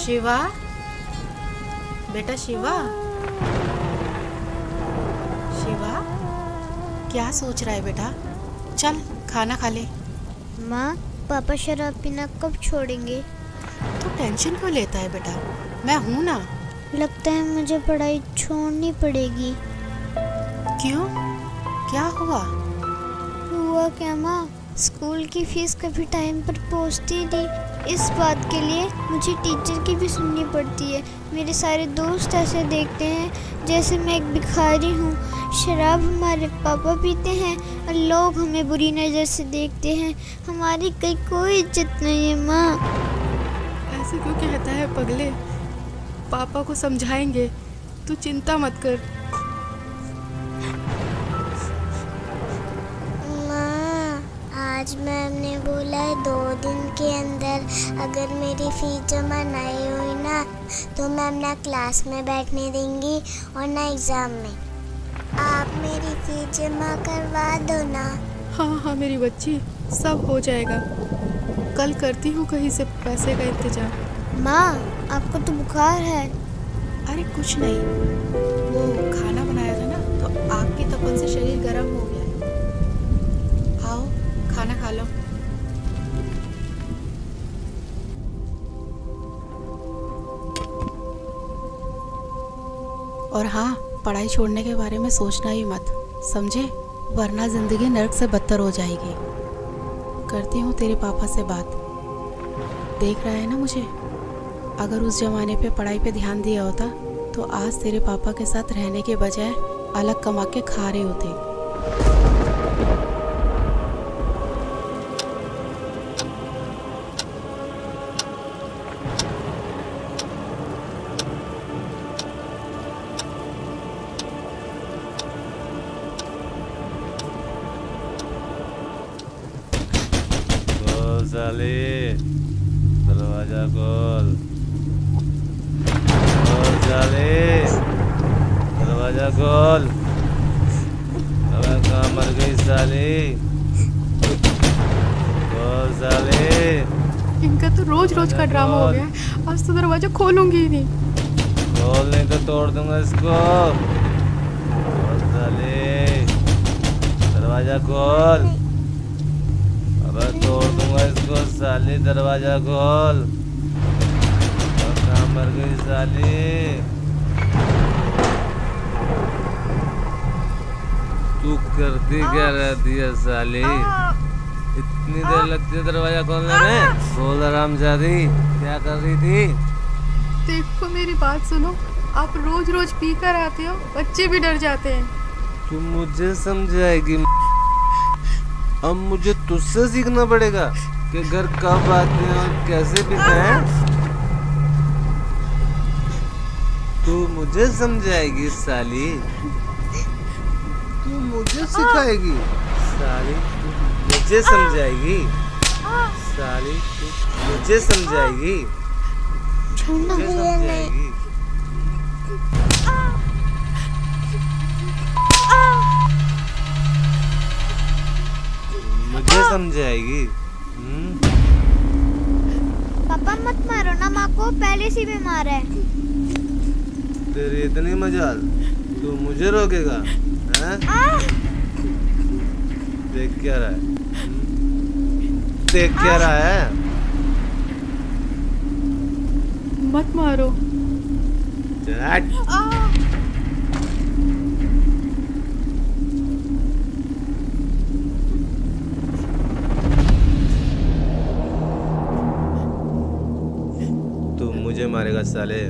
शिवा, बेटा शिवा, शिवा, क्या सोच रहा है बेटा? चल खाना खा ले। माँ, पापा शराब पीना कब छोड़ेंगे? तू टेंशन क्यों लेता है बेटा, मैं हूँ ना। लगता है मुझे पढ़ाई छोड़नी पड़ेगी। क्यों, क्या हुआ? हुआ क्या माँ, स्कूल की फीस कभी टाइम पर पहुँचती नहीं। इस बात के लिए मुझे टीचर की भी सुननी पड़ती है। मेरे सारे दोस्त ऐसे देखते हैं जैसे मैं एक भिखारी हूँ। शराब हमारे पापा पीते हैं और लोग हमें बुरी नज़र से देखते हैं। हमारी कहीं कोई इज्जत नहीं है माँ। ऐसे क्यों कहता है पगले? पापा को समझाएंगे, तू चिंता मत कर। आज मैम ने बोला है 2 दिन के अंदर अगर मेरी फीस जमा नहीं हुई ना तो मैम ना क्लास में बैठने देंगी और ना एग्ज़ाम में। आप मेरी फीस जमा करवा दो ना। हाँ हाँ मेरी बच्ची, सब हो जाएगा। कल करती हूँ कहीं से पैसे का इंतजाम। माँ, आपको तो बुखार है। अरे कुछ नहीं, वो खाना बनाया था ना तो आग की तपन से शरीर गर्म हो गया है। आओ खाना खा लो। और हाँ, पढ़ाई छोड़ने के बारे में सोचना ही मत, समझे? वरना जिंदगी नर्क से बदतर हो जाएगी। करती हूँ तेरे पापा से बात। देख रहा है ना मुझे? अगर उस जमाने पे पढ़ाई पे ध्यान दिया होता तो आज तेरे पापा के साथ रहने के बजाय अलग कमा के खा रहे होते। साले, दरवाजा खोल। साले, दरवाजा खोल। अबे कहाँ मर गई साली? खोल साले। इनका तो रोज रोज का ड्रामा हो गया है। आज तो दरवाजा खोलूंगी ही नहीं। खोल नहीं तो तोड़ दूंगा इसको। खोल साले, दरवाजा खोल। अबे तोड़ दूंगा इसको साली, दरवाजा खोल। कहाँ मर गई साली? तू करती क्या रहती है साली? इतनी देर लगती है दरवाजा खोलने में? खोल हरामजादी, क्या कर रही थी? देखो मेरी बात सुनो, आप रोज रोज पी कर आते हो, बच्चे भी डर जाते हैं। तू मुझे समझाएगी? अब मुझे तुझसे सीखना पड़ेगा कि घर कब आते हैं और कैसे पीते हैं। तू मुझे समझाएगी साली? तू मुझे सिखाएगी साली? तू मुझे समझाएगी साली? तू मुझे समझाएगी? मुझे समझाएगी? मुझे समझाएगी? पापा मत मारो ना माँ को, पहले से बीमार है। तेरी इतनी मजाल, तू मुझे रोकेगा? देख क्या रहा है? देख क्या रहा है? मत मारो। तू मुझे मारेगा साले?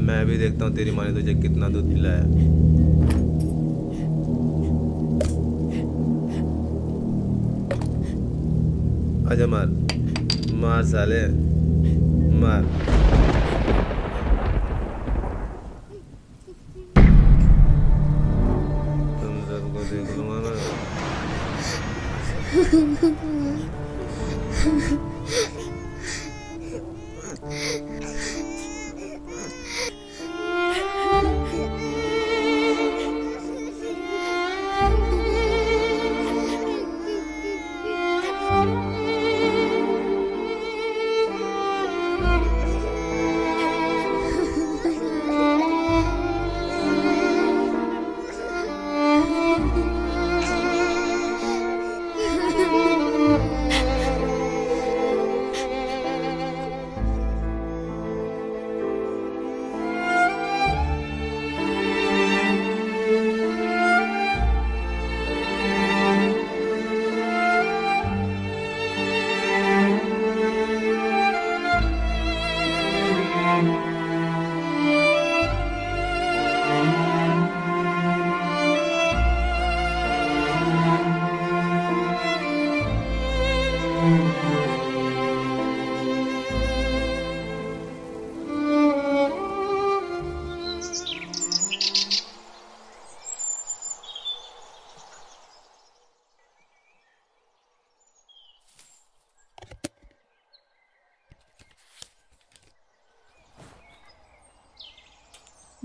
मैं भी देखता हूँ तेरी माँ ने तुझे कितना दूध पिलाया। आजा मार, मार साले, मार। तुम सबको देख लूंगा मैं।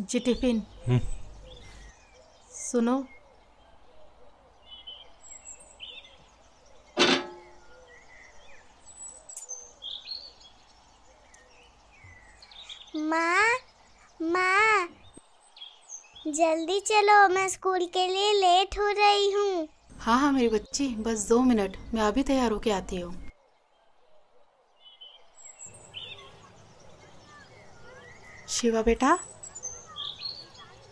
जी टिफिन। सुनो, माँ माँ, जल्दी चलो, मैं स्कूल के लिए लेट हो रही हूँ। हाँ हाँ मेरी बच्ची, बस 2 मिनट, मैं अभी तैयार होके आती हूँ। शिवा बेटा,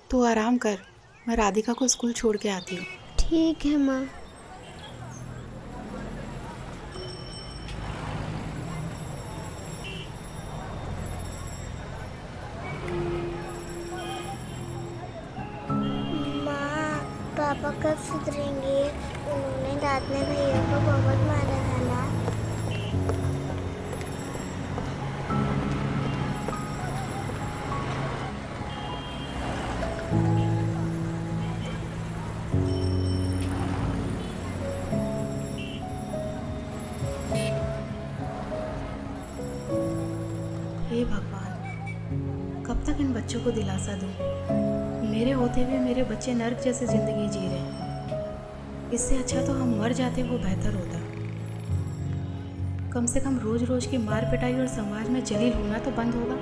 तू आराम कर, मैं राधिका को स्कूल छोड़ के आती हूँ। ठीक है माँ। माँ, पापा कब सुधरेंगे? उन्होंने रात में भैया को बहुत मारा था ना। हे भगवान, कब तक इन बच्चों को दिलासा दूं? मेरे होते हुए मेरे बच्चे नर्क जैसे जिंदगी जी रहे हैं। इससे अच्छा तो हम मर जाते, वो बेहतर होता। कम से कम रोज रोज की मार पिटाई और समाज में जलील होना तो बंद होगा।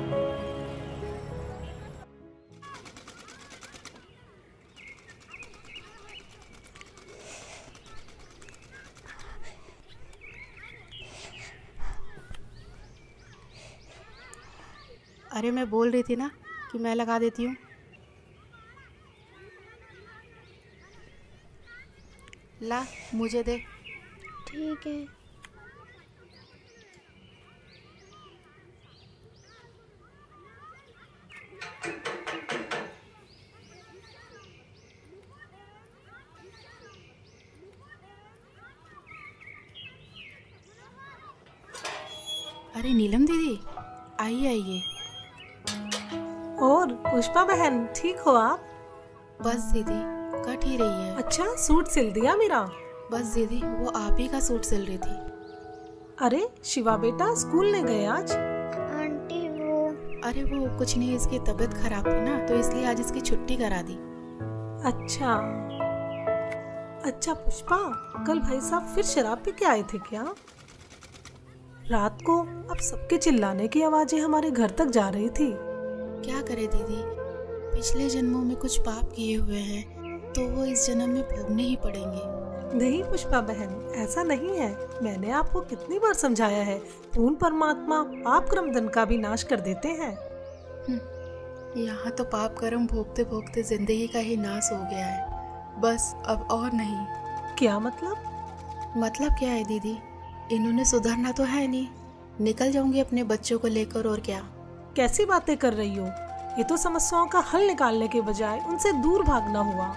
अरे मैं बोल रही थी ना कि मैं लगा देती हूँ। ला, मुझे दे। ठीक है। अरे नीलम दीदी, आइए आइए। और पुष्पा बहन, ठीक हो आप? बस दीदी, कट ही रही है। अच्छा, सूट सिल दिया मेरा? बस दीदी, वो आप ही का सूट सिल रही थी। अरे शिवा बेटा स्कूल नहीं गए आज? आंटी अरे वो कुछ नहीं, इसकी तबीयत खराब थी ना, तो इसलिए आज इसकी छुट्टी करा दी। अच्छा अच्छा पुष्पा, कल भाई साहब फिर शराब पी के आए थे क्या? रात को अब सबके चिल्लाने की आवाजें हमारे घर तक जा रही थी। क्या करे दीदी, पिछले जन्मों में कुछ पाप किए हुए हैं तो वो इस जन्म में भोगने ही पड़ेंगे। नहीं पुष्पा बहन, ऐसा नहीं है। मैंने आपको कितनी बार समझाया है, पूर्ण परमात्मा पाप कर्म धन का भी नाश कर देते हैं। यहाँ तो पाप कर्म भोगते भोगते जिंदगी का ही नाश हो गया है, बस अब और नहीं। क्या मतलब? मतलब क्या है दीदी, इन्होंने सुधरना तो है नहीं, निकल जाऊंगी अपने बच्चों को लेकर, और क्या। कैसी बातें कर रही हो? ये तो समस्याओं का हल निकालने के बजाय उनसे दूर भागना हुआ।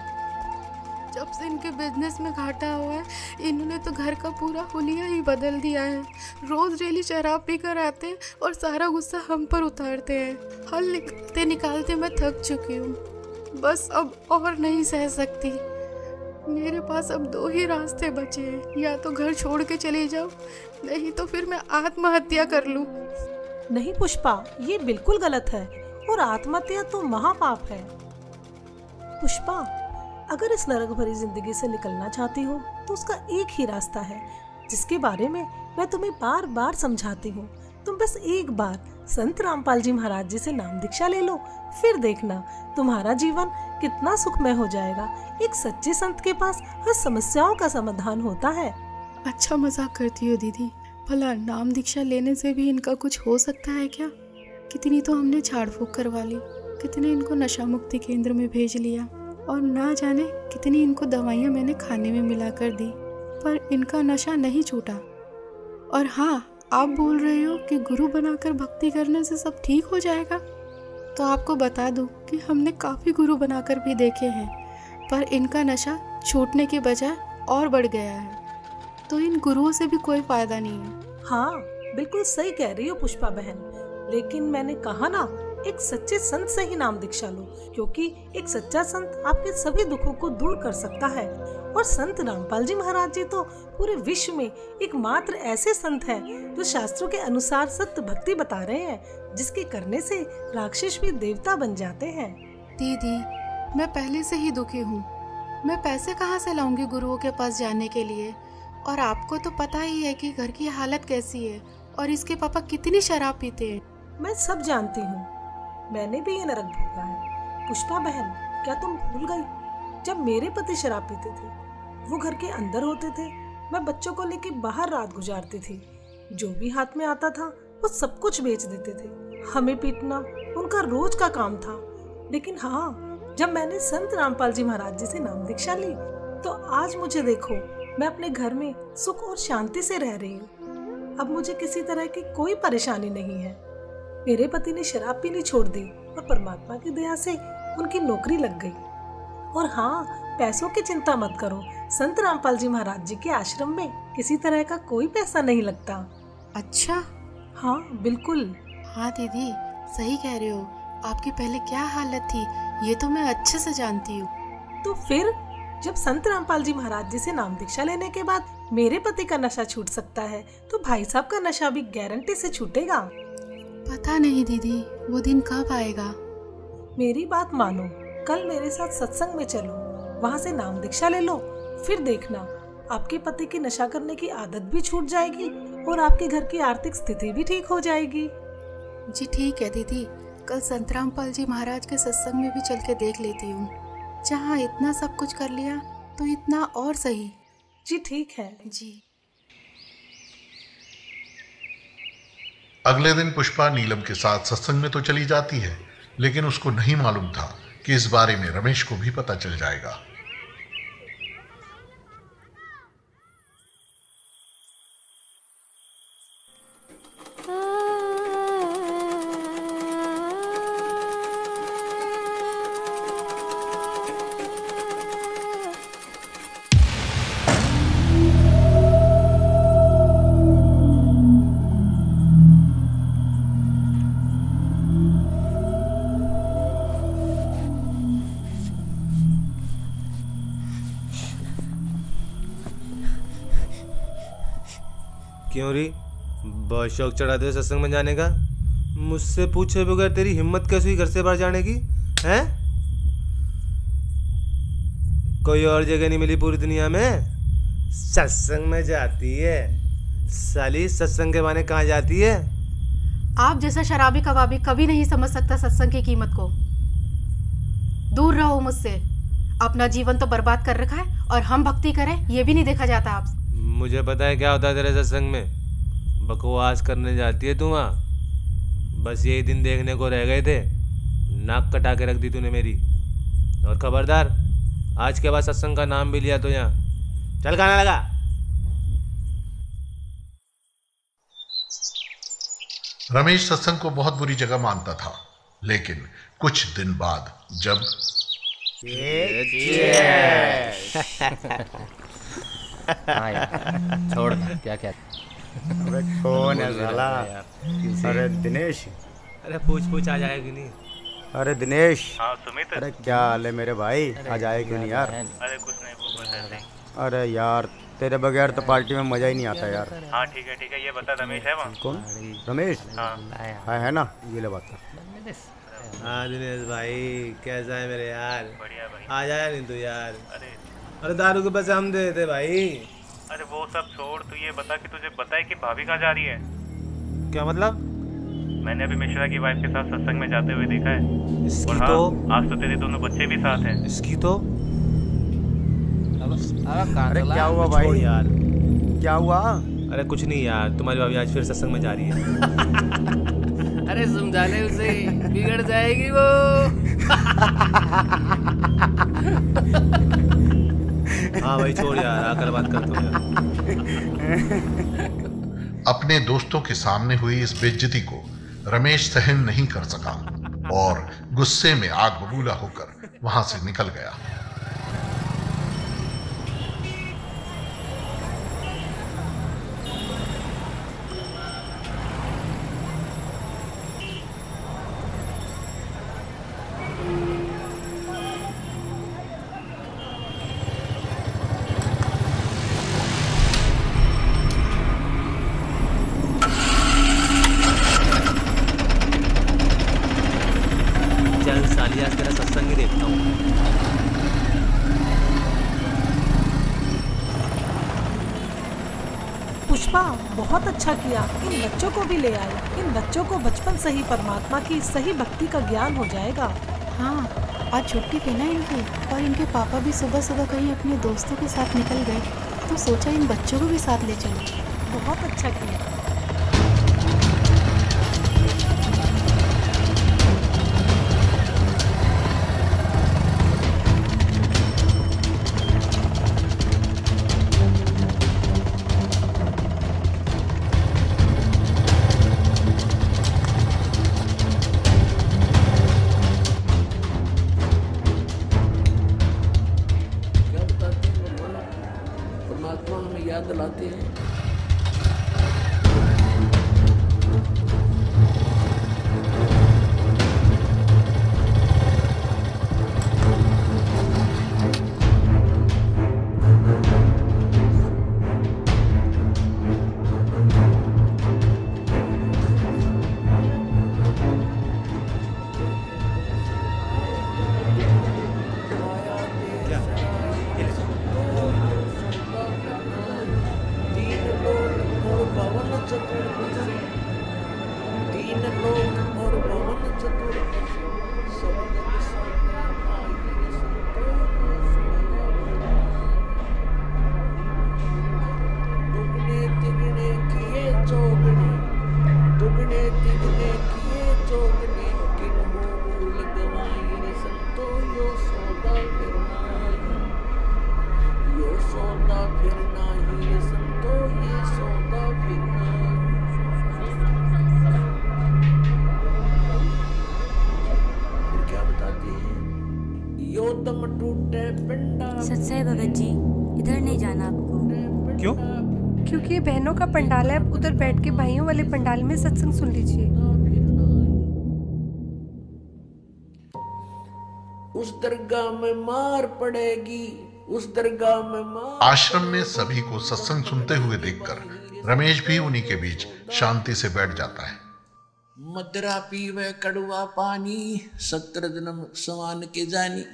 जब से इनके बिजनेस में घाटा हुआ है, इन्होंने तो घर का पूरा हुलिया ही बदल दिया है। रोज डेली शराब पी कर आते हैं और सारा गुस्सा हम पर उतारते हैं। हल निकालते निकालते मैं थक चुकी हूँ, बस अब और नहीं सह सकती। मेरे पास अब 2 ही रास्ते बचे हैं, या तो घर छोड़ के चली जाओ, नहीं तो फिर मैं आत्महत्या कर लूँ। नहीं पुष्पा, ये बिल्कुल गलत है, और आत्महत्या तो महापाप है। पुष्पा, अगर इस नरक भरी जिंदगी से निकलना चाहती हो तो उसका एक ही रास्ता है, जिसके बारे में मैं तुम्हें बार बार समझाती हूँ। तुम बस एक बार संत रामपाल जी महाराज जी से नाम दीक्षा ले लो, फिर देखना तुम्हारा जीवन कितना सुखमय हो जाएगा। एक सच्चे संत के पास हर समस्याओं का समाधान होता है। अच्छा मजाक करती हो दीदी, भला नाम दीक्षा लेने से भी इनका कुछ हो सकता है क्या? कितनी तो हमने झाड़ फूक करवा ली, कितने इनको नशा मुक्ति केंद्र में भेज लिया, और ना जाने कितनी इनको दवाइयाँ मैंने खाने में मिला कर दी, पर इनका नशा नहीं छूटा। और हाँ, आप बोल रहे हो कि गुरु बनाकर भक्ति करने से सब ठीक हो जाएगा, तो आपको बता दूं कि हमने काफ़ी गुरु बनाकर भी देखे हैं, पर इनका नशा छूटने के बजाय और बढ़ गया है। तो इन गुरुओं से भी कोई फायदा नहीं है। हाँ बिल्कुल सही कह रही हो पुष्पा बहन, लेकिन मैंने कहा ना, एक सच्चे संत से ही नाम दीक्षा लो, क्योंकि एक सच्चा संत आपके सभी दुखों को दूर कर सकता है। और संत रामपाल जी महाराज जी तो पूरे विश्व में एकमात्र ऐसे संत हैं जो शास्त्रों के अनुसार सत्य भक्ति बता रहे हैं, जिसके करने से राक्षस भी देवता बन जाते हैं। दीदी, मैं पहले से ही दुखी हूँ। मैं पैसे कहाँ से लाऊंगी गुरुओं के पास जाने के लिए? और आपको तो पता ही है कि घर की हालत कैसी है और इसके पापा कितनी शराब पीते हैं। मैं सब जानती हूँ, मैंने भी ये नरक भोगा है। पुष्पा बहन, क्या तुम भूल गई? जब मेरे पति शराब पीते थे, वो घर के अंदर होते थे, मैं बच्चों को लेके बाहर रात गुजारती थी। जो भी हाथ में आता था वो सब कुछ बेच देते थे। हमें पीटना उनका रोज का काम था। लेकिन हाँ, जब मैंने संत रामपाल जी महाराज जी से नाम दीक्षा ली तो आज मुझे देखो, मैं अपने घर में सुख और शांति से रह रही हूँ। अब मुझे किसी तरह की कोई परेशानी नहीं है। मेरे पति ने शराब पीनी छोड़ दी और परमात्मा की दया से उनकी नौकरी लग गई। और हाँ, पैसों की चिंता मत करो, संत रामपाल जी महाराज जी के आश्रम में किसी तरह का कोई पैसा नहीं लगता। अच्छा? हाँ बिल्कुल। हाँ दीदी, सही कह रहे हो। आपकी पहले क्या हालत थी ये तो मैं अच्छे से जानती हूँ। तो फिर जब संत रामपाल जी महाराज जी से नाम दीक्षा लेने के बाद मेरे पति का नशा छूट सकता है तो भाई साहब का नशा भी गारंटी से छूटेगा। पता नहीं दीदी, वो दिन कब आएगा। मेरी बात मानो, कल मेरे साथ सत्संग में चलो, वहाँ से नाम दीक्षा ले लो, फिर देखना आपके पति की नशा करने की आदत भी छूट जाएगी और आपके घर की आर्थिक स्थिति भी ठीक हो जाएगी। जी ठीक है दीदी, कल संत रामपाल जी महाराज के सत्संग में भी चल के देख लेती हूँ। जहाँ इतना सब कुछ कर लिया तो इतना और सही। जी ठीक है जी। अगले दिन पुष्पा नीलम के साथ सत्संग में तो चली जाती है, लेकिन उसको नहीं मालूम था कि इस बारे में रमेश को भी पता चल जाएगा। क्यों री, बहुत शौक चढ़ाते हो सत्संग में जाने का? मुझसे पूछे बगैर तेरी हिम्मत कैसे हुई घर से बाहर जाने की? हैं? कोई और जगह नहीं मिली पूरी दुनिया में? सत्संग में जाती है साली, सत्संग के बहाने कहाँ जाती है? आप जैसा शराबी कबाबी कभी नहीं समझ सकता सत्संग की कीमत को। दूर रहो मुझसे। अपना जीवन तो बर्बाद कर रखा है और हम भक्ति करें ये भी नहीं देखा जाता आप। मुझे पता है क्या होता है तेरे सत्संग में। बकवास करने जाती है तू वहाँ। बस यही दिन देखने को रह गए थे, नाक कटा के रख दी तूने मेरी। और खबरदार, आज के बाद सत्संग का नाम भी लिया तो यहाँ चल गाना लगा। रमेश सत्संग को बहुत बुरी जगह मानता था, लेकिन कुछ दिन बाद जब छोड़ क्या क्या। अबे कौन है साला? अरे दिनेश। अरे पूछ आ जाएगी नहीं। अरे दिनेश। हाँ सुमित। अरे क्या हाल है मेरे भाई? आज आए क्यों नहीं यार? अरे कुछ नहीं, वो बस ऐसे ही। अरे यार तेरे बगैर तो पार्टी में मजा ही नहीं आता यार। हाँ ठीक है, ये बता रमेश है वहाँ? कौन? रमेश? हाँ है ना, ये ले बता। हाँ दिनेश भाई, कैसा है मेरे यार? बढ़िया भाई। आ जाया नहीं तू यार? अरे दारू के पैसे हम दे देते भाई। अरे वो सब छोड़, तू ये बता कि तुझे पता है कि भाभी कहाँ जा रही है? क्या मतलब? मैंने अभी मिश्रा की वाइफ के साथ सत्संग में जाते हुए देखा है। इसकी और हाँ, तो आज तो तेरे दोनों बच्चे भी साथ हैं। इसकी तो अरे क्या हुआ भाई? यार क्या हुआ? अरे कुछ नहीं यार, तुम्हारी भाभी आज फिर सत्संग में जा रही है। अरे समझा ले उसे, बिगड़ जाएगी वो। हाँ भाई छोड़ यार, आकर बात करता हूँ। अपने दोस्तों के सामने हुई इस बेइज्जती को रमेश सहन नहीं कर सका और गुस्से में आग बबूला होकर वहां से निकल गया। पुष्पा, बहुत अच्छा किया, इन बच्चों को भी ले आए। इन बच्चों को बचपन से ही परमात्मा की सही भक्ति का ज्ञान हो जाएगा। हाँ, आज छुट्टी थी ना इनकी, और इनके पापा भी सुबह सुबह कहीं अपने दोस्तों के साथ निकल गए, तो सोचा इन बच्चों को भी साथ ले चलो। बहुत अच्छा किया। परमात्मा हमें याद दिलाते हैं। सच्चाई भगत जी, इधर नहीं जाना आपको। क्यों? क्योंकि ये बहनों का पंडाल है, उधर बैठ के भाइयों वाले पंडाल में सत्संग सुन लीजिए। उस दरगाह में मार पड़ेगी, उस दरगाह में मार। आश्रम में सभी को सत्संग सुनते हुए देखकर रमेश भी उन्हीं के बीच शांति से बैठ जाता है। मदरा पीवे कड़वा पानी, 17 जन्म समान के जानी।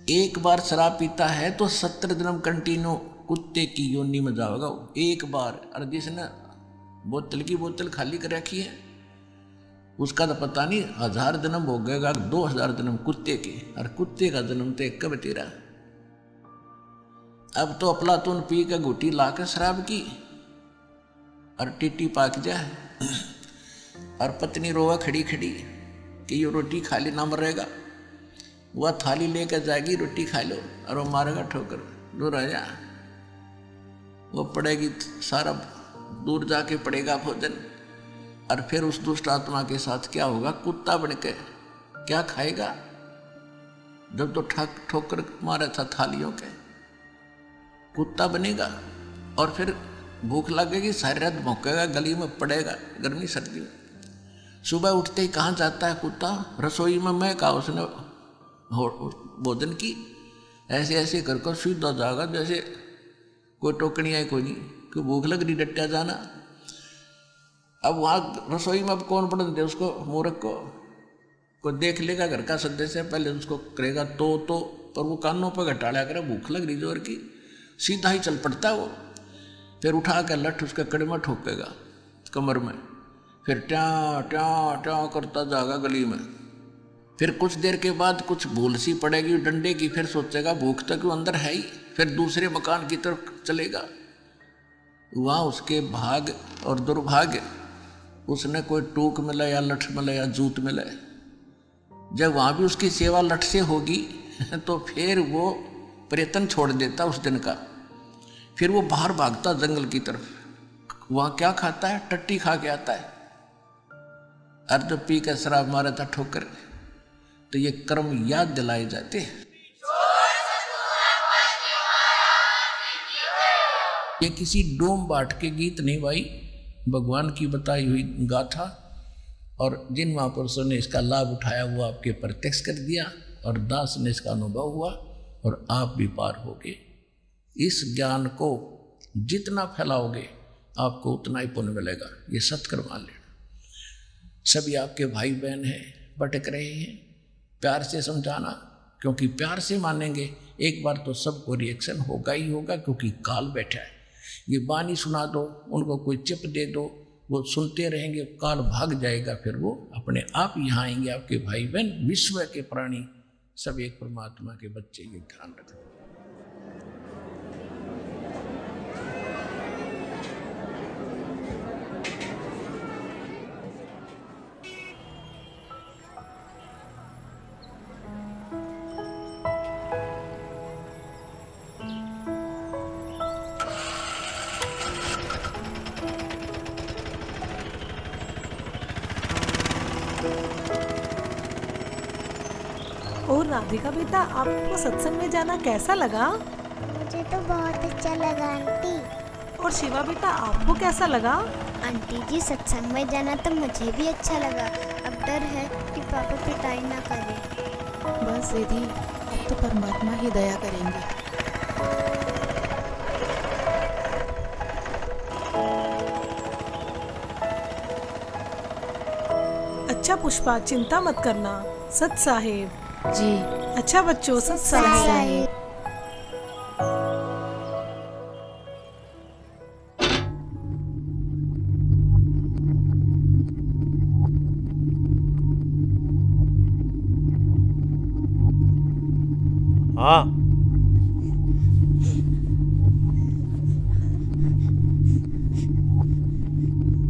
एक बार शराब पीता है तो 17 जन्म कंटिन्यू कुत्ते की योनि में जाओगा एक बार। और जिसने बोतल की बोतल खाली कर रखी है उसका तो पता नहीं 1000 जन्म हो गएगा, 2000 जन्म कुत्ते के। और कुत्ते का जन्म तो एक कब तेरा। अब तो अफलातून पी के घुटी ला के शराब की और टिट्टी पाक जाए और पत्नी रोवा खड़ी खड़ी कि ये रोटी खा लेना मरेगा। वह थाली लेकर जाएगी, रोटी खा लो, और वो मारेगा ठोकर, दूर आ जा। वो पड़ेगी सारा दूर जाके पड़ेगा भोजन। और फिर उस दुष्ट आत्मा के साथ क्या होगा? कुत्ता बन के क्या खाएगा? जब तो ठोकर मारा था थालियों के, कुत्ता बनेगा। और फिर भूख लगेगी, सारी रात भौंकेगा, गली में पड़ेगा गर्मी सर्दी में। सुबह उठते ही कहाँ जाता है कुत्ता? रसोई में मैं कहा उसने भोजन की। ऐसे ऐसे कर कर सीधा जाएगा जैसे कोई टोकनी है, कोई नहीं, कोई भूख लग रही, डट्टा जाना। अब वहाँ रसोई में अब कौन पढ़ दे उसको, मूर्ख को? कोई देख लेगा घर का सदस्य, पहले उसको करेगा तो पर वो कानों पर घटाड़ा करे, भूख लग रही जोर की, सीधा ही चल पड़ता वो। फिर उठा कर लठ उसके कड़े में ठोकेगा कमर में, फिर ट्या ट्या ट्या करता जाएगा गली में। फिर कुछ देर के बाद कुछ भूल सी पड़ेगी डंडे की, फिर सोचेगा भूख तो क्यों अंदर है ही, फिर दूसरे मकान की तरफ चलेगा। वहाँ उसके भाग और दुर्भाग्य, उसने कोई टूक मिला या लठ मिला या जूत मिला। जब वहाँ भी उसकी सेवा लठ से होगी तो फिर वो प्रयत्न छोड़ देता उस दिन का। फिर वो बाहर भागता जंगल की तरफ। वहाँ क्या खाता है? टट्टी खा के आता है। अर्ध पी के शराब मारा था ठोकर। तो ये कर्म याद दिलाए जाते हैं। ये किसी डोम बाट के गीत नहीं भाई, भगवान की बताई हुई गाथा। और जिन महापुरुषों ने इसका लाभ उठाया वो आपके प्रत्यक्ष कर दिया, और दास ने इसका अनुभव हुआ, और आप भी पार होगे। इस ज्ञान को जितना फैलाओगे आपको उतना ही पुण्य मिलेगा। ये सत्कर्म मान लेना। सभी आपके भाई बहन हैं, भटक रहे हैं, प्यार से समझाना, क्योंकि प्यार से मानेंगे एक बार तो सबको रिएक्शन होगा ही होगा, क्योंकि काल बैठा है। ये बानी सुना दो, उनको कोई चिप दे दो, वो सुनते रहेंगे, काल भाग जाएगा, फिर वो अपने आप यहाँ आएंगे। आपके भाई बहन विश्व के प्राणी सब एक परमात्मा के बच्चे, ये ध्यान रखना। और राधिका बेटा, आपको सत्संग में जाना कैसा लगा? मुझे तो बहुत अच्छा लगा आंटी। और शिवा बेटा, आपको कैसा लगा? आंटी जी, सत्संग में जाना तो मुझे भी अच्छा लगा। अब डर है कि पापा पिटाई ना करे। बस दीदी, अब तो परमात्मा ही दया करेंगे। अच्छा पुष्पा, चिंता मत करना। सत साहेब जी। अच्छा बच्चों, सत साहेब। हाँ,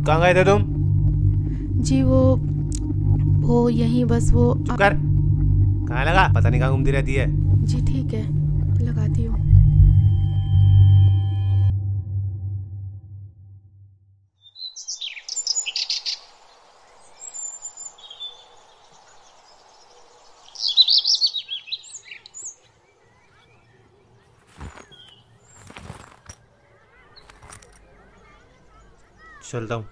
कहाँ गए थे तुम? जी वो यहीं बस वो। चुप कर। कहाँ लगा? पता नहीं कहाँ घूमती रहती है। जी ठीक है, लगाती हूँ। चलता हूँ।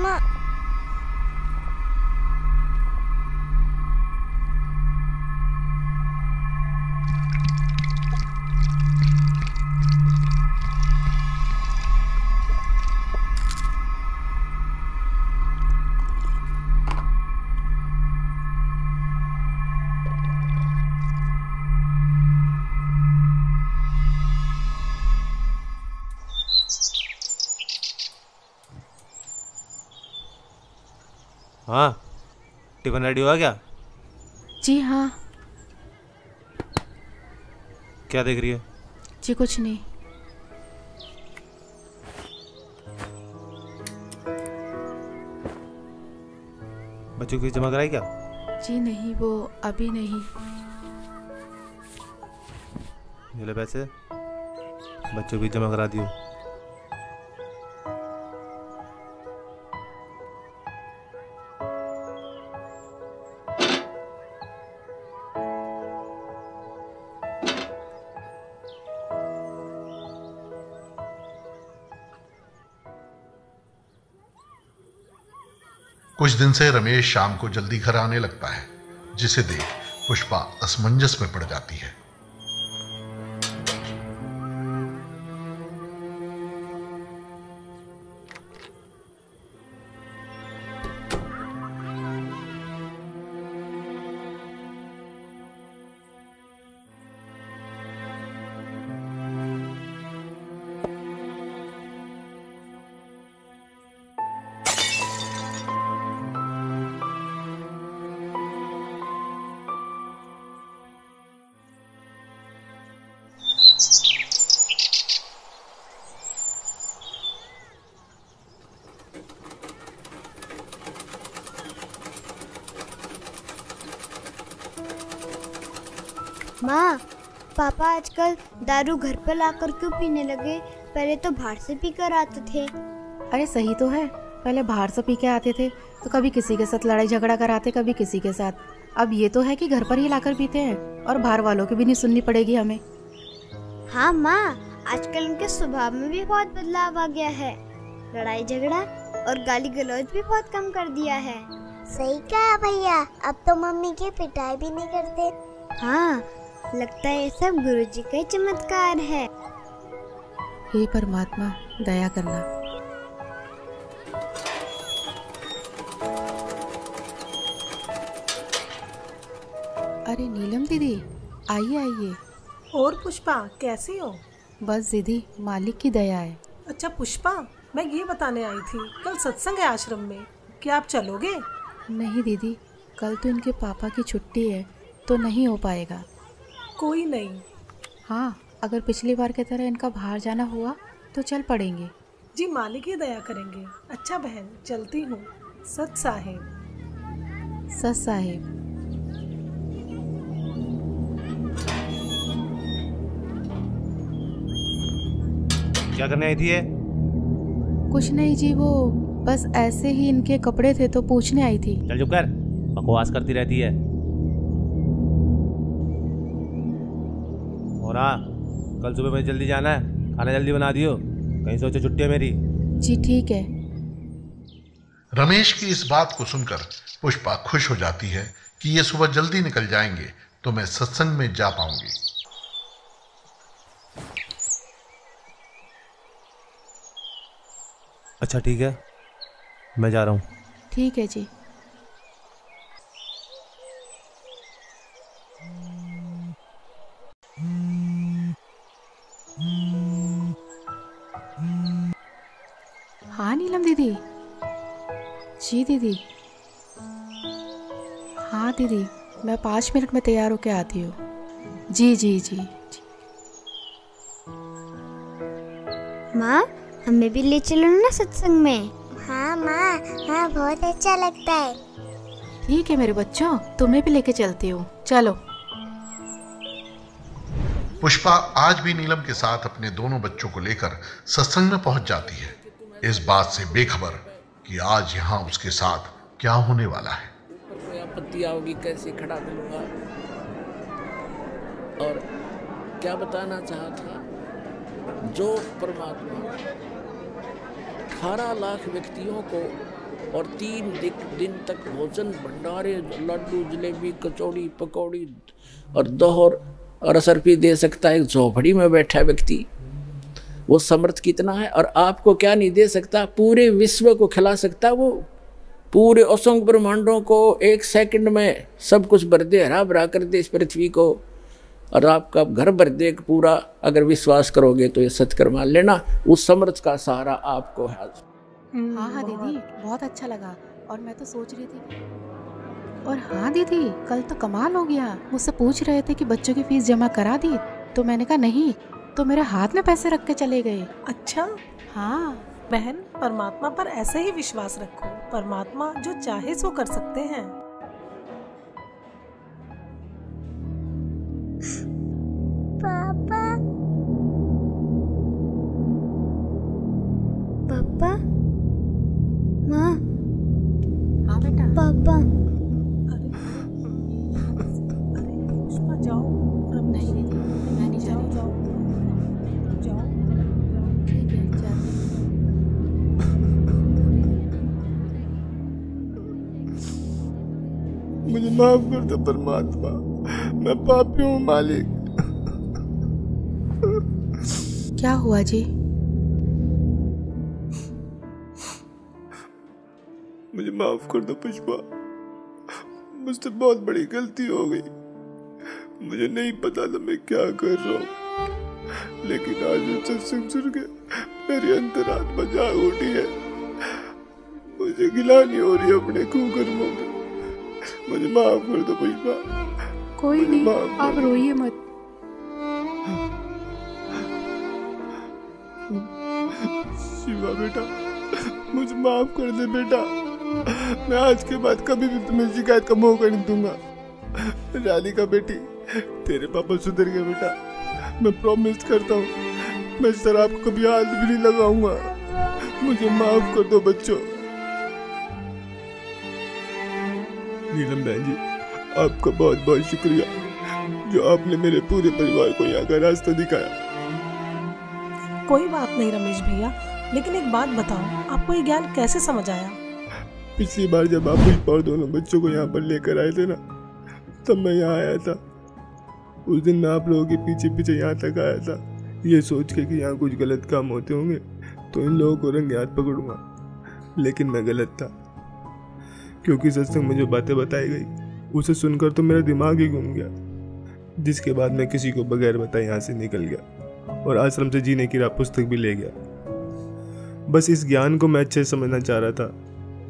माँ, हाँ, टिफिन रेडी हुआ क्या? जी हाँ। क्या देख रही है? जी कुछ नहीं। बच्चों की जमा कराई क्या? जी नहीं, वो अभी नहीं। ये ले पैसे, बच्चों की जमा करा दियो। कुछ दिन से रमेश शाम को जल्दी घर आने लगता है, जिसे देख पुष्पा असमंजस में पड़ जाती है। माँ, पापा आजकल दारू घर पर लाकर क्यों पीने लगे? पहले तो बाहर से पीकर आते थे। अरे सही तो है, पहले बाहर से पी के आते थे तो कभी किसी के साथ लड़ाई झगड़ा कराते, कभी किसी के साथ। अब ये तो है कि घर पर ही लाकर पीते हैं और बाहर वालों की भी नहीं सुननी पड़ेगी हमें। हाँ माँ, आजकल उनके स्वभाव में भी बहुत बदलाव आ गया है। लड़ाई झगड़ा और गाली गलौज भी बहुत कम कर दिया है। सही कहा भैया, अब तो मम्मी की पिटाई भी नहीं करते। हाँ, लगता है ये सब गुरुजी का ही चमत्कार है। हे परमात्मा, दया करना। अरे नीलम दीदी, आइए आइए। और पुष्पा कैसी हो? बस दीदी, मालिक की दया है। अच्छा पुष्पा, मैं ये बताने आई थी, कल सत्संग है आश्रम में, क्या आप चलोगे? नहीं दीदी, कल तो इनके पापा की छुट्टी है तो नहीं हो पाएगा। कोई नहीं। हाँ, अगर पिछली बार की तरह इनका बाहर जाना हुआ तो चल पड़ेंगे। जी मालिक ही दया करेंगे। अच्छा बहन, चलती हूँ। सत साहिब। सत साहिब। क्या करने आई थी ये? कुछ नहीं जी, वो बस ऐसे ही इनके कपड़े थे तो पूछने आई थी। चल चुप कर, बकवास करती रहती है। और हाँ, कल सुबह मुझे जल्दी जाना है, खाना जल्दी बना दियो, कहीं सोचो छुट्टी है मेरी। जी ठीक है। रमेश की इस बात को सुनकर पुष्पा खुश हो जाती है कि ये सुबह जल्दी निकल जाएंगे तो मैं सत्संग में जा पाऊंगी। अच्छा ठीक है, मैं जा रहा हूँ। ठीक है जी। हाँ नीलम दीदी। जी दीदी। हाँ दीदी, मैं 5 मिनट में तैयार होके आती हूँ। जी जी जी। माँ, हमें भी ले चलो ना सत्संग में। हाँ माँ, हाँ बहुत अच्छा लगता है। ठीक है मेरे बच्चों, तुम्हें भी लेके चलती हूँ, चलो। पुष्पा आज भी नीलम के साथ अपने दोनों बच्चों को लेकर सत्संग में पहुंच जाती है, इस बात से बेखबर कि आज यहाँ उसके साथ क्या होने वाला है। कोई आपत्ति आओगी कैसे खड़ा करूंगा। और क्या बताना चाहा था, जो परमात्मा 18 लाख व्यक्तियों को और 3 दिन तक भोजन भंडारे, लड्डू, जलेबी, कचौड़ी, पकौड़ी और दोहर और असरफी दे सकता है, एक झोपड़ी में बैठा व्यक्ति, वो समर्थ कितना है। और आपको क्या नहीं दे सकता, पूरे विश्व को खिला सकता। वो पूरे असंख्य ब्रह्मांडों को 1 सेकंड में सब कुछ भर दे, हरा भरा कर दे इस पृथ्वी को, और आपका घर भर दे पूरा। अगर विश्वास करोगे तो ये सत्कर मान लेना, उस समर्थ का सहारा आपको है। हाँ हाँ दीदी, बहुत अच्छा लगा। और मैं तो सोच रही थी, और हाँ दीदी, कल तो कमाल हो गया। मुझसे पूछ रहे थे कि बच्चों की फीस जमा करा दी, तो मैंने कहा नहीं, तो मेरे हाथ में पैसे रख के चले गए। अच्छा हाँ बहन, परमात्मा पर ऐसे ही विश्वास रखो, परमात्मा जो चाहे सो कर सकते हैं। पापा, पापा, माँ। हाँ बेटा। पापा। अरे पुष्पा जाओ। नहीं दीदी, मैं नहीं जा रही। जाओ जाओ। ठीक है, जाते हैं। मुझे माफ कर दो परमात्मा, मैं पापी हूँ मालिक। क्या हुआ जी? मुझे माफ कर दो पुष्पा, मुझसे बहुत बड़ी गलती हो गई। मुझे नहीं पता था मैं क्या कर रहा हूँ, लेकिन आज ये सत्संग सुन के मेरी अंतरात्मा जाग उठी है। मुझे गिलानी हो रही है अपने कुकर्मों की। मुझे माफ कर दो पुष्पा। कोई नहीं, आप रोइए मत। शिवा बेटा, मुझे माफ कर दे बेटा। मैं आज के बाद कभी भी तुम्हें शिकायत का मौका नहीं दूंगा। राधिका बेटी, तेरे पापा सुधर गए बेटा, मैं प्रॉमिस करता हूँ मैं शराब को कभी हाथ भी नहीं लगाऊंगा। मुझे माफ कर दो बच्चों। नीलम बहन जी, आपका बहुत बहुत शुक्रिया जो आपने मेरे पूरे परिवार को यहाँ का रास्ता दिखाया। कोई बात नहीं रमेश भैया, लेकिन एक बात बताओ, आपको ये ज्ञान कैसे समझ आया? पिछली बार जब आप पुष्पा और दोनों बच्चों को यहाँ पर लेकर आए थे ना, तब मैं यहाँ आया था। उस दिन मैं आप लोगों के पीछे पीछे यहाँ तक आया था, ये सोच के कि यहाँ कुछ गलत काम होते होंगे तो इन लोगों को रंगे हाथ पकड़ूंगा। लेकिन मैं गलत था, क्योंकि सत्संग में जो बातें बताई गई उसे सुनकर तो मेरा दिमाग ही घूम गया, जिसके बाद मैं किसी को बगैर बताए यहाँ से निकल गया और आश्रम से जीने की राह पुस्तक भी ले गया। बस इस ज्ञान को मैं अच्छे से समझना चाह रहा था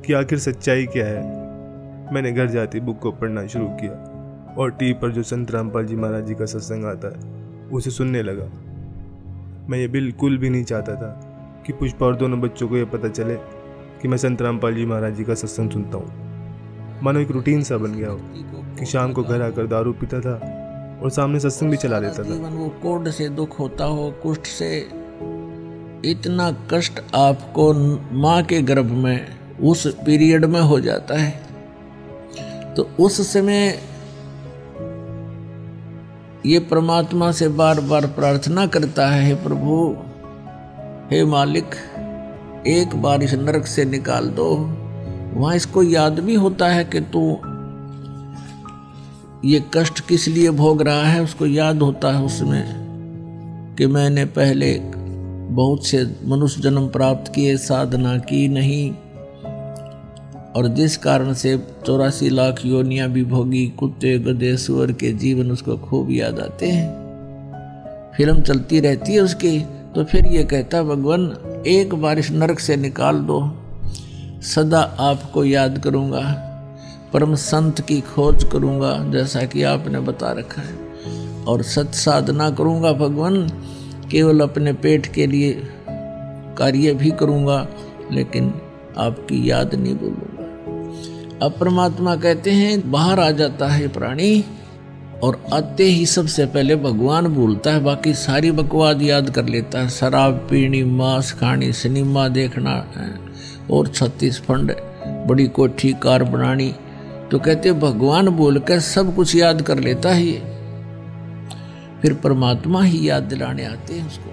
कि आखिर सच्चाई क्या है। मैंने घर जाते बुक को पढ़ना शुरू किया और टीवी पर जो संत रामपाल जी महाराज जी का सत्संग आता है उसे सुनने लगा। मैं ये बिल्कुल भी नहीं चाहता था कि पुष्पा और दोनों बच्चों को ये पता चले कि मैं संत रामपाल जी महाराज जी का सत्संग सुनता हूँ। मानो एक रूटीन सा बन गया हो कि शाम को घर आकर दारू पीता था और सामने सत्संग भी चला लेता था। वो कोढ़ से दुख होता हो, कुष्ठ से, इतना कष्ट आपको माँ के गर्भ में उस पीरियड में हो जाता है, तो उस समय ये परमात्मा से बार बार प्रार्थना करता है, हे प्रभु, हे मालिक, एक बार इस नरक से निकाल दो। वहाँ इसको याद भी होता है कि तू ये कष्ट किस लिए भोग रहा है, उसको याद होता है उसमें कि मैंने पहले बहुत से मनुष्य जन्म प्राप्त किए, साधना की नहीं, और जिस कारण से 84 लाख योनियां भी भोगी, कुत्ते गधे सुअर के जीवन उसको खूब याद आते हैं। फिल्म चलती रहती है उसकी, तो फिर ये कहता भगवान एक बार इस नरक से निकाल दो, सदा आपको याद करूँगा, परम संत की खोज करूँगा जैसा कि आपने बता रखा है, और सत साधना करूँगा भगवान, केवल अपने पेट के लिए कार्य भी करूँगा लेकिन आपकी याद नहीं भूलूंगा। अब परमात्मा कहते हैं बाहर आ जाता है प्राणी और आते ही सबसे पहले भगवान भूलता है, बाकी सारी बकवाद याद कर लेता है। शराब पीनी, मांस खानी, सिनेमा देखना और 36 फंड, बड़ी कोठी कार बनानी, तो कहते भगवान बोल कर सब कुछ याद कर लेता है ये। फिर परमात्मा ही याद दिलाने आते हैं उसको।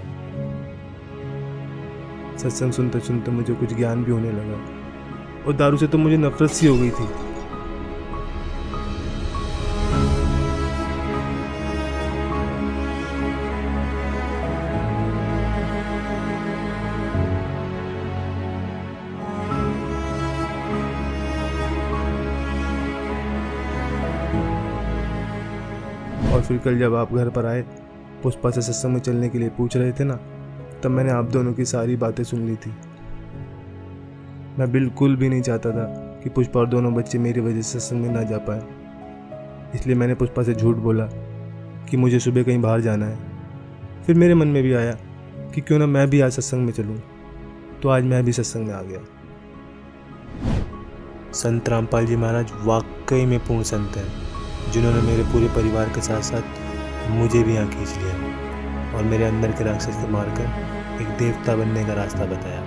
सत्संग सुनते सुनते मुझे कुछ ज्ञान भी होने लगा और दारू से तो मुझे नफरत सी हो गई थी। और फिर कल जब आप घर पर आए, पुष्पा से सत्संग में चलने के लिए पूछ रहे थे ना, तब मैंने आप दोनों की सारी बातें सुन ली थी। मैं बिल्कुल भी नहीं चाहता था कि पुष्पा और दोनों बच्चे मेरी वजह से सत्संग में ना जा पाए, इसलिए मैंने पुष्पा से झूठ बोला कि मुझे सुबह कहीं बाहर जाना है। फिर मेरे मन में भी आया कि क्यों ना मैं भी आज सत्संग में चलूं, तो आज मैं भी सत्संग में आ गया। संत रामपाल जी महाराज वाकई में पूर्ण संत हैं, जिन्होंने मेरे पूरे परिवार के साथ साथ मुझे भी यहाँ खींच लिया और मेरे अंदर के राक्षस को मारकर एक देवता बनने का रास्ता बताया।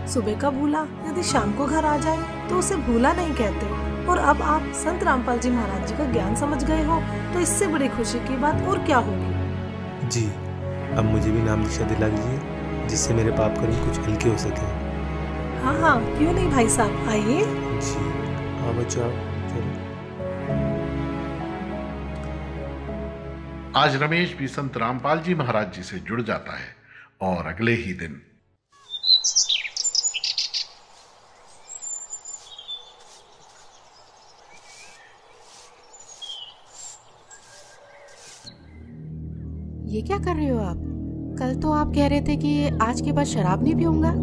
सुबह का भूला यदि शाम को घर आ जाए तो उसे भूला नहीं कहते, और अब आप संत रामपाल जी महाराज जी का ज्ञान समझ गए हो तो इससे बड़ी खुशी की बात और क्या होगी। जी, अब मुझे भी नाम दीक्षा दिला दीजिए, जिससे मेरे पाप कर्म कुछ हल्के हो सके। हाँ हाँ, क्यों नहीं भाई साहब, आइए। जी, हाँ बच्चों, आज रमेश भी संत रामपाल जी महाराज जी से जुड़ जाता है और अगले ही दिन ये क्या कर रहे हो आप? कल तो आप कह रहे थे कि आज के बाद शराब नहीं पीऊंगा।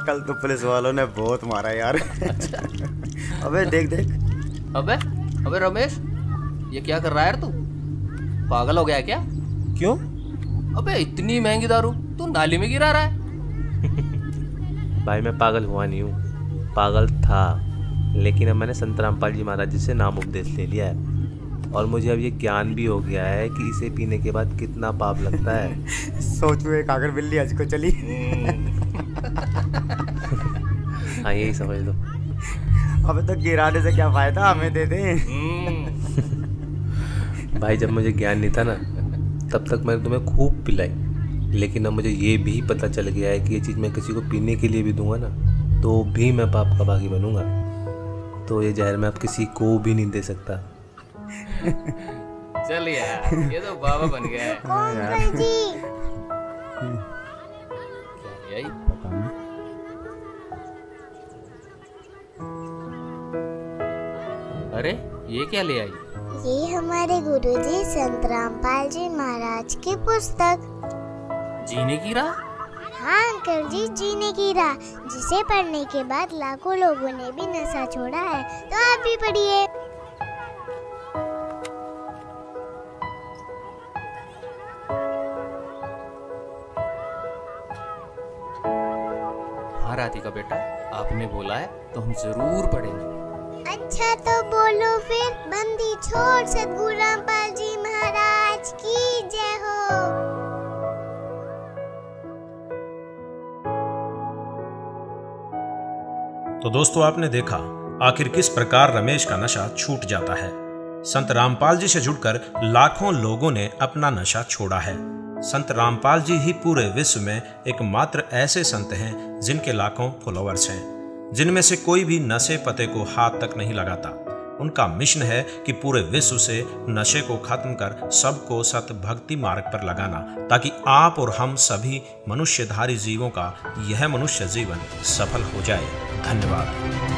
कल तो पुलिस वालों ने बहुत मारा यार। अबे देख देख। अबे रमेश, ये क्या कर रहा है यार तू? पागल हो गया है क्या? क्यों? अबे इतनी महंगी दारू तू नाली में गिरा रहा है। भाई मैं पागल हुआ नहीं हूँ, पागल था, लेकिन अब मैंने संत रामपाल जी महाराज जी से नाम उपदेश ले लिया है। और मुझे अब ये ज्ञान भी हो गया है कि इसे पीने के बाद कितना पाप लगता है। सोच में एक आकर बिल्ली आज को चली। हाँ यही समझ लो। अबे तो गिराने से क्या फायदा, हमें दे दे। भाई जब मुझे ज्ञान नहीं था ना तब तक मैंने तुम्हें खूब पिलाई, लेकिन अब मुझे ये भी पता चल गया है कि ये चीज़ मैं किसी को पीने के लिए भी दूंगा ना तो भी मैं पाप का भागी बनूंगा। तो ये जहर मैं अब किसी को भी नहीं दे सकता। चल यार ये तो बाबा बन गया है। अंकल जी यही अरे ये क्या ले आई? ये हमारे गुरुजी संत रामपाल जी महाराज की पुस्तक। जीने की राह? हाँ अंकल जी, जीने की राह, जिसे पढ़ने के बाद लाखों लोगों ने भी नशा छोड़ा है। तो आप भी पढ़िए। हाँ राधिका बेटा, आपने बोला है तो हम जरूर पढ़ेंगे। अच्छा तो बोलो फिर। बंदी छोड़ सतगुरु रामपाल जी महाराज की जय हो। तो दोस्तों आपने देखा आखिर किस प्रकार रमेश का नशा छूट जाता है। संत रामपाल जी से जुड़कर लाखों लोगों ने अपना नशा छोड़ा है। संत रामपाल जी ही पूरे विश्व में एकमात्र ऐसे संत हैं जिनके लाखों फॉलोअर्स हैं, जिनमें से कोई भी नशे पते को हाथ तक नहीं लगाता। उनका मिशन है कि पूरे विश्व से नशे को खत्म कर सबको सत भक्ति मार्ग पर लगाना, ताकि आप और हम सभी मनुष्यधारी जीवों का यह मनुष्य जीवन सफल हो जाए। धन्यवाद।